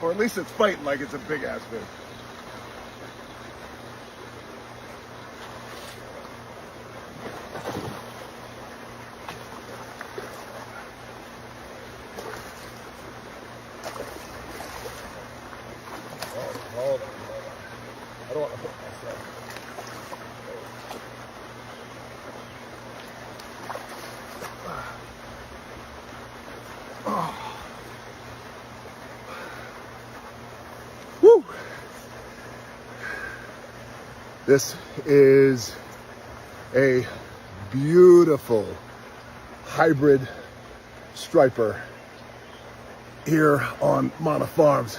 Or at least it's fighting like it's a big ass fish. Hold on. I don't want to hit myself. Oh. Woo. This is a beautiful hybrid striper here on Mana Farms.